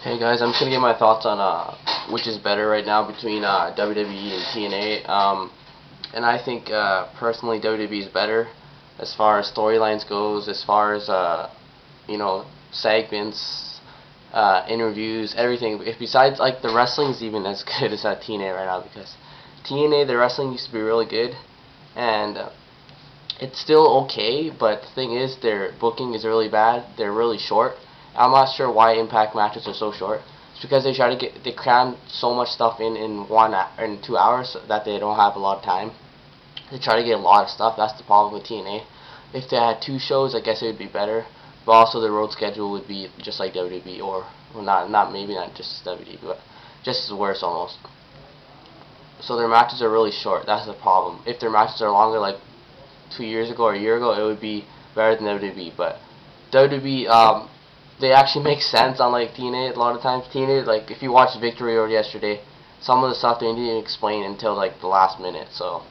Hey guys, I'm just gonna give my thoughts on which is better right now between WWE and TNA. And I think personally WWE is better as far as storylines goes, as far as segments, interviews, everything. If besides like the wrestling is even as good as TNA right now, because TNA the wrestling used to be really good, and it's still okay, but the thing is their booking is really bad. They're really short. I'm not sure why Impact matches are so short. It's because they cram so much stuff in 2 hours that they don't have a lot of time. They try to get a lot of stuff. That's the problem with TNA. If they had 2 shows, I guess it would be better. But also the road schedule would be just like WWE, or well, not maybe not just WWE, but just as worse almost. So their matches are really short. That's the problem. If their matches are longer, like 2 years ago or a year ago, it would be better than WWE. But WWE, they actually make sense on like TNA a lot of times. TNA, like if you watched Victory or yesterday, some of the stuff they didn't explain until like the last minute. So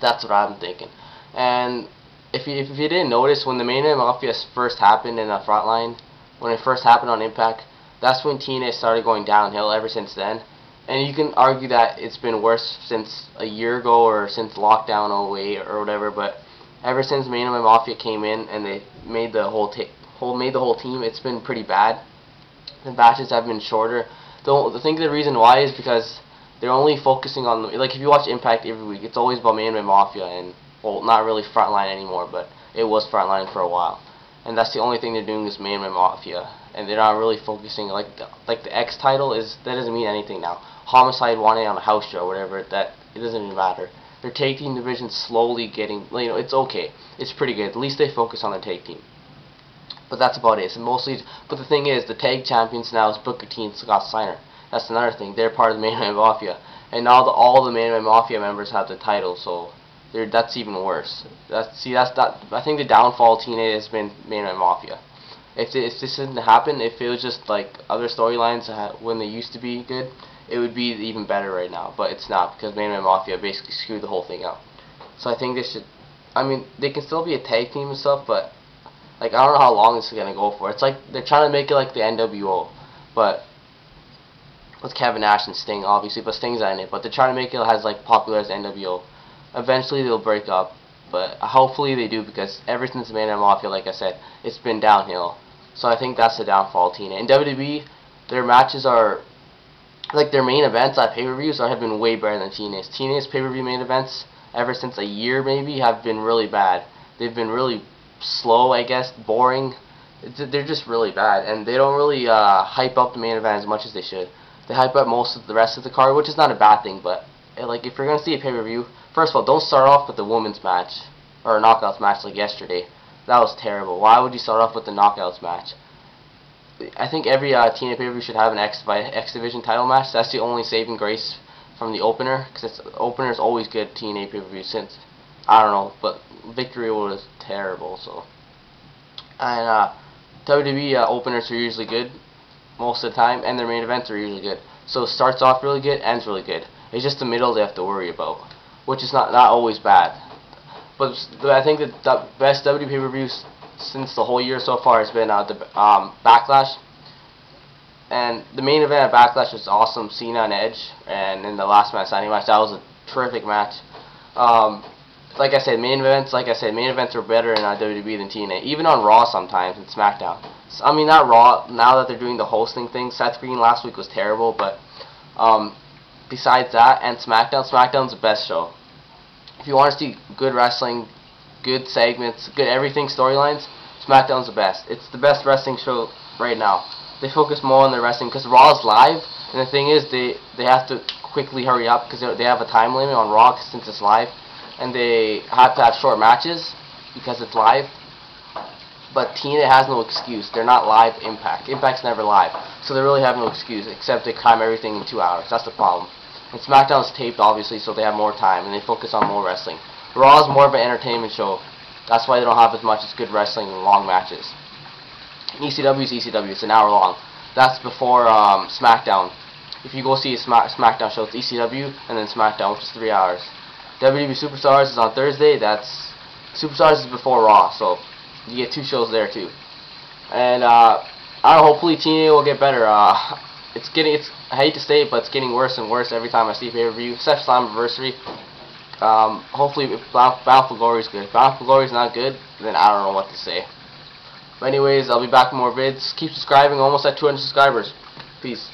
that's what I'm thinking. And if you didn't notice, when the main event Mafia first happened in the front line, when it first happened on Impact, that's when TNA started going downhill ever since then. And you can argue that it's been worse since a year ago or since Lockdown 08 or whatever, but ever since main event Mafia came in and they made the whole team, it's been pretty bad. The matches have been shorter. I think the reason why is because they're only focusing on, like if you watch Impact every week, it's always about main event Mafia and, well, not really Frontline anymore, but it was Frontline for a while. And that's the only thing they're doing is main event Mafia, and they're not really focusing like the X title that doesn't mean anything now. Homicide won it on a house show or whatever, it doesn't even matter. Their tag team division slowly getting, it's okay. It's pretty good. At least they focus on their tag team. But that's about it. But the thing is, the tag champions now is Booker T and Scott Steiner. That's another thing. They're part of the main event Mafia, and now all the main event Mafia members have the title. So that's even worse. I think the downfall of TNA has been main event Mafia. If this didn't happen, if it was just like other storylines when they used to be good, it would be even better right now. But it's not, because main event Mafia basically screwed the whole thing up. So I think they should. I mean, they can still be a tag team and stuff, but like, I don't know how long this is gonna go for. It's like they're trying to make it like the NWO, but with Kevin Nash and Sting, obviously, but Sting's not in it. But they're trying to make it as like popular as NWO. Eventually they'll break up, but hopefully they do, because ever since the main event Mafia, like I said, it's been downhill. So I think that's the downfall of TNA. In WWE, their matches are like their main events at pay-per-views have been way better than TNA's. TNA's pay-per-view main events, ever since a year maybe, have been really bad. They've been really slow, I guess, boring. They're just really bad, and they don't really hype up the main event as much as they should. They hype up most of the rest of the card, which is not a bad thing, but like if you're gonna see a pay-per-view, first of all, don't start off with the women's match or a knockouts match like yesterday. That was terrible. Why would you start off with the knockouts match? I think every TNA pay-per-view should have an X Division title match. That's the only saving grace from the opener, because the opener is always good TNA pay-per-view since, I don't know, but Victory was terrible. So, and WWE openers are usually good most of the time, and their main events are usually good. So it starts off really good, ends really good. It's just the middle they have to worry about, which is not always bad. But I think that the best WWE pay-per-views since the whole year so far has been the Backlash. And the main event at Backlash was awesome, Cena and Edge, and in the last man standing match, that was a terrific match. Like I said, main events are better in WWE than TNA, even on Raw sometimes and SmackDown. I mean, not Raw, now that they're doing the hosting thing. Seth Green last week was terrible, but besides that, and SmackDown's the best show. If you want to see good wrestling, good segments, good everything, storylines, SmackDown's the best. It's the best wrestling show right now. They focus more on their wrestling, because Raw is live, and the thing is, they have to quickly hurry up, because they have a time limit on Raw since it's live, and they have to have short matches because it's live. But TNA has no excuse. They're not live Impact. Impact's never live, so they really have no excuse except they cram everything in 2 hours. That's the problem. And SmackDown's taped, obviously, so they have more time and they focus on more wrestling. Raw is more of an entertainment show. That's why they don't have as much as good wrestling and long matches. ECW is ECW. It's an hour long. That's before SmackDown. If you go see a SmackDown show, it's ECW and then SmackDown, which is 3 hours. WWE Superstars is on Thursday. Superstars is before Raw, so you get 2 shows there too. And I don't know, hopefully TNA will get better. It's I hate to say it, but it's getting worse and worse every time I see pay-per-view. Except Slammiversary. Hopefully if Battle for Glory is good. If Battle for Glory is not good, then I don't know what to say. But anyways, I'll be back with more vids. Keep subscribing. Almost at 200 subscribers. Peace.